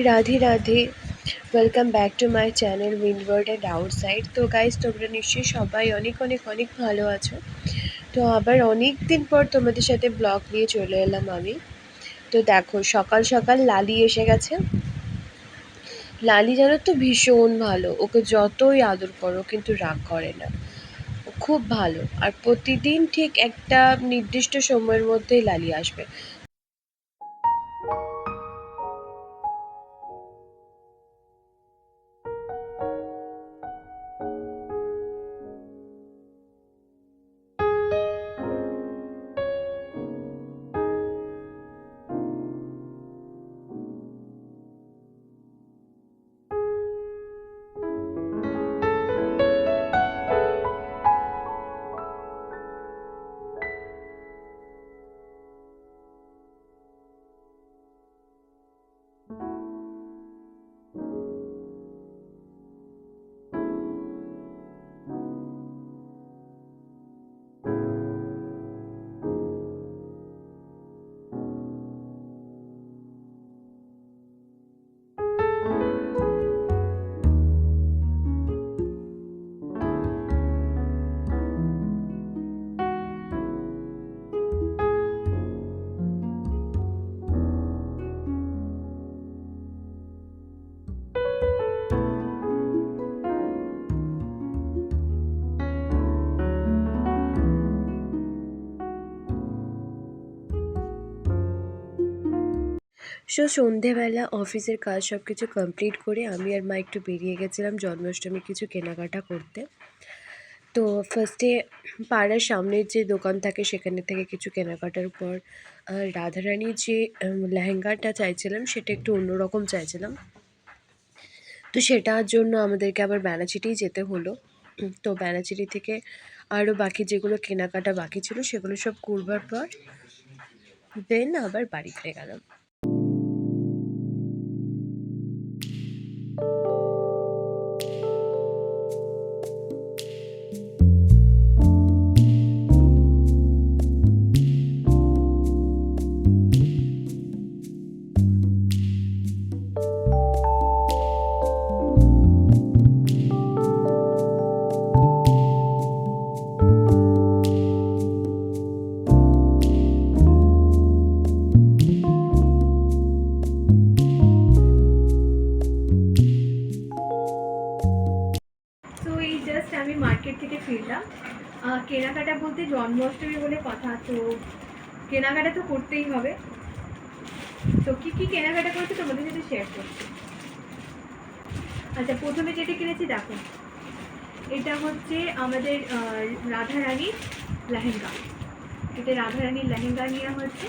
Radhe Radhe. Welcome back to my channel Windward and outside. তো guys, তোমরা নিশ্চয়ই সবাই অনেক অনেক অনেক ভালো আছো। তো আবার অনেক দিন পর তোমাদের সাথে ব্লগ নিয়ে চলে এলাম আমি। তো দেখো, সকাল সকাল লালি এসে গেছে। লালি জানো তো ভীষণ ভালো, ওকে যতই আদর করো কিন্তু রাগ করে না। ও খুব ভালো, আর প্রতিদিন ঠিক একটা নির্দিষ্ট সময়ের মধ্যেই লালি আসবে। সন্ধেবেলা অফিসের কাজ সব কিছু কমপ্লিট করে আমি আর মা একটু বেরিয়ে গেছিলাম জন্মাষ্টমীর কিছু কেনাকাটা করতে। তো ফার্স্টে পাড়ার সামনের যে দোকান থাকে সেখানে থেকে কিছু কেনাকাটার পর রাধারানীর যে লেহেঙ্গাটা চাইছিলাম সেটা একটু অন্যরকম চাইছিলাম। তো সেটার জন্য আমাদেরকে আবার ব্যানাচিটেই যেতে হলো। তো ব্যানাচিটি থেকে আরও বাকি যেগুলো কেনাকাটা বাকি ছিল সেগুলো সব করবার পর দেন আবার বাড়ি ফিরে গেলাম। তো এই জাস্ট আমি মার্কেট থেকে ফিরলাম। কেনাকাটা বলতে জন্মাষ্টমী বলে কথা, তো কেনাকাটা তো করতেই হবে। তো কি কি কেনাকাটা করেছি তোমাদের সাথে শেয়ার করছি। আচ্ছা, প্রথমে যেটা কিনেছি দেখো, এটা হচ্ছে আমাদের রাধারানীর লেহেঙ্গা। এটা রাধারানীর লেহেঙ্গা নেওয়া হয়েছে।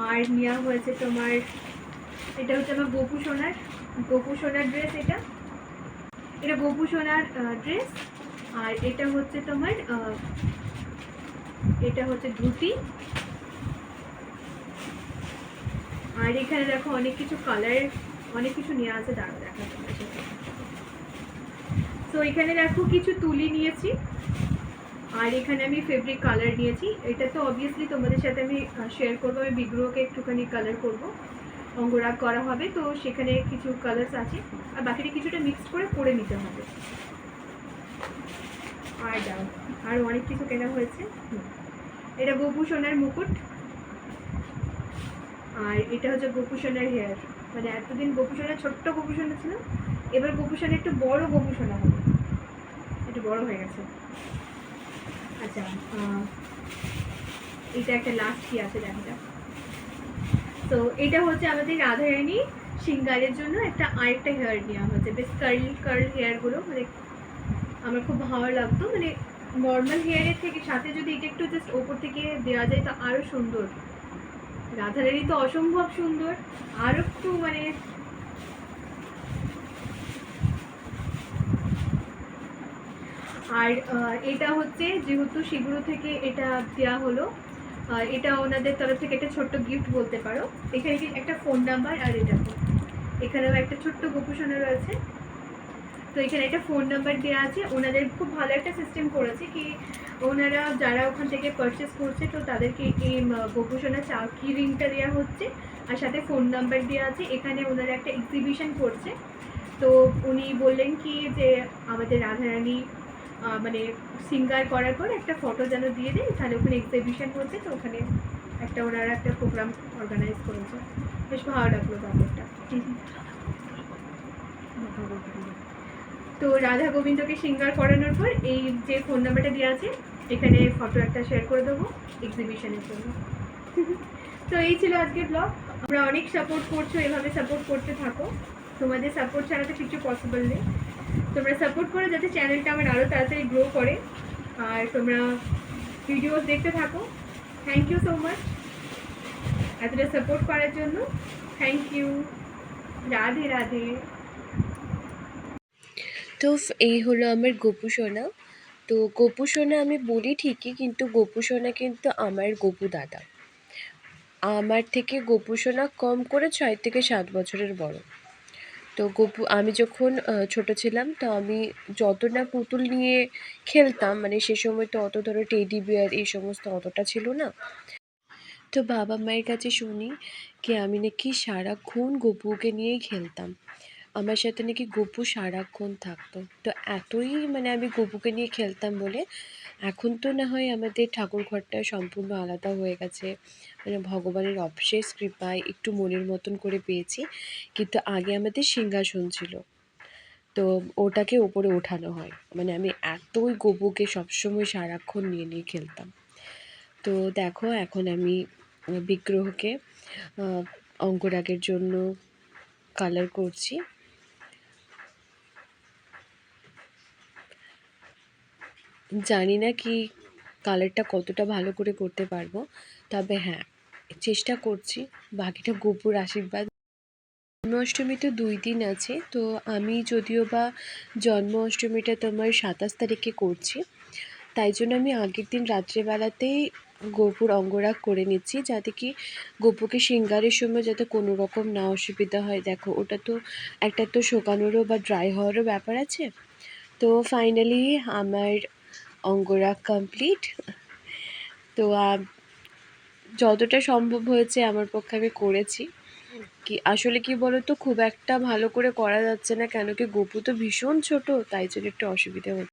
আর নেওয়া হয়েছে তোমার, এটা হচ্ছে আমার গোপু সোনার ড্রেস। এটা গোপু সোনার ড্রেস। আর এটা হচ্ছে তোমার এটা হচ্ছে ধুতি। আর এখানে দেখো অনেক কিছু কালার, অনেক কিছু নেওয়া আছে, দাঁড়াও দেখা যাচ্ছে। তো এখানে দেখো কিছু তুলি নিয়েছি। আর এখানে আমি ফেব্রিক কালার নিয়েছি। এটা তো অবভিয়াসলি তোমাদের সাথে আমি শেয়ার করবো। আমি বিগ্রহকে একটুখানি কালার করব, অঙ্গরাগ করা হবে, তো সেখানে কিছু কালার্স আছে। আর বাকিটা কিছুটা মিক্সড করে নিতে হবে। আর দাও, আর অনেক কিছু কেনা হয়েছে। এটা গোপু সোনার মুকুট। আর এটা হচ্ছে গোপু সোনার হেয়ার। মানে এতদিন গোপু সোনার ছোট্ট গোপু সোনা ছিল, এবার গোপু সোনা একটু বড় গোপু সোনা হবে, একটু বড় হয়ে গেছে। আচ্ছা, এটা একটা লাস্ট কি আছে দেখা। তো এটা হচ্ছে আমাদের রাধারানী সিঙ্গারের জন্য আরেকটা হেয়ার নেওয়া হচ্ছে। বেশ কার্ল হেয়ারগুলো মানে আমার খুব ভালো লাগতো। মানে নর্মাল হেয়ারের থেকে সাথে যদি এটা একটু জাস্ট ওপর থেকে দেওয়া যায় তো আরও সুন্দর। রাধারানী তো অসম্ভব সুন্দর, আর একটু মানে আর এটা হচ্ছে যেহেতু শিগুরু থেকে এটা দেওয়া হলো, এটা ওনাদের তরফ থেকে একটা ছোট্ট গিফট বলতে পারো। এখানে একটা ফোন নাম্বার, আর এটা এখানেও একটা ছোট্ট গোপুসোনা রয়েছে। তো এখানে একটা ফোন নাম্বার দেওয়া আছে। ওনাদের খুব ভালো একটা সিস্টেম করেছে কি ওনারা যারা ওখান থেকে পারচেস করছে তো তাদেরকে এই গোপুসোনা কি রিংটা দেওয়া হচ্ছে, আর সাথে ফোন নাম্বার দেওয়া আছে। এখানে ওনারা একটা এক্সিবিশন করছে, তো উনি বললেন কি যে আমাদের রাধারানী মানে সিঙ্গার করার পর একটা ফটো যেন দিয়ে দেয়, তাহলে ওখানে এক্সিবিশন হচ্ছে, তো ওখানে একটা ওনারা একটা প্রোগ্রাম অর্গানাইজ করেছে। বেশ ভালো লাগলো ব্যাপারটা। তো রাধা গোবিন্দকে সিঙ্গার করানোর পর এই যে ফোন নাম্বারটা দেওয়া আছে, এখানে ফটো একটা শেয়ার করে দেবো এক্সিবিশনের জন্য। তো এই ছিল আজকের ব্লগ। আমরা অনেক সাপোর্ট করছো, এভাবে সাপোর্ট করতে থাকো। তোমাদের সাপোর্ট ছাড়া তো কিছু পসিবল নেই। তোমরা সাপোর্ট করো যাতে চ্যানেলটা আমার আরও তাড়াতাড়ি গ্রো করে, আর তোমরা ভিডিওস দেখতে থাকো। থ্যাংক ইউ সো মাচ এতটা সাপোর্ট করার জন্য। Thank you. রাধে রাধে। তো এই হলো আমার গোপু সোনা। তো গোপু সোনা আমি বলি ঠিকই, কিন্তু গোপু সোনা কিন্তু আমার গোপু দাদা। আমার থেকে গোপু সোনা কম করে 6 থেকে 7 বছরের বড়। তো আমি যখন ছোটো ছিলাম, তো আমি যত না পুতুল নিয়ে খেলতাম, মানে সে সময় তো অত ধরো টেডি বিয়ার এই সমস্ত অতটা ছিল না। তো বাবা মায়ের কাছে শুনি কি আমি নাকি সারাক্ষণ গপুকে নিয়েই খেলতাম, আমার সাথে নাকি গপু সারাক্ষণ থাকতো। তো এতই মানে আমি গপুকে নিয়ে খেলতাম বলে এখন তো না হয় আমাদের ঠাকুর ঘরটা সম্পূর্ণ আলাদা হয়ে গেছে, মানে ভগবানের অশেষ কৃপায় একটু মনের মতন করে পেয়েছি। কিন্তু আগে আমাদের সিংহাসন ছিল, তো ওটাকে ওপরে ওঠানো হয়, মানে আমি এতই গপুকে সবসময় সারাক্ষণ নিয়ে নিয়ে খেলতাম। তো দেখো এখন আমি বিগ্রহকে অঙ্গরাগের জন্য কালার করছি। জানি না কি কালারটা কতটা ভালো করে করতে পারবো, তবে হ্যাঁ চেষ্টা করছি। বাকিটা গোপুর আশীর্বাদ। জন্মাষ্টমী তো 2 দিন আছে, তো আমি যদিও বা জন্মাষ্টমীটা তোমার 27 তারিখে করছি, তাই জন্য আমি আগের দিন রাত্রেবেলাতেই গোপুর অঙ্গরাগ করে নিচ্ছি, যাতে কি গোপুকে শৃঙ্গারের সময় যাতে কোনো রকম না অসুবিধা হয়। দেখো ওটা তো একটা তো শোকানোরও বা ড্রাই হওয়ারও ব্যাপার আছে। তো ফাইনালি আমার অঙ্গরাগ কমপ্লিট। তো যতটা সম্ভব হয়েছে আমার পক্ষে আমি করেছি। কি আসলে কি বলো তো, খুব একটা ভালো করে করা যাচ্ছে না, কেন কি গপু তো ভীষণ ছোট, তাই জন্য একটু অসুবিধা হচ্ছে।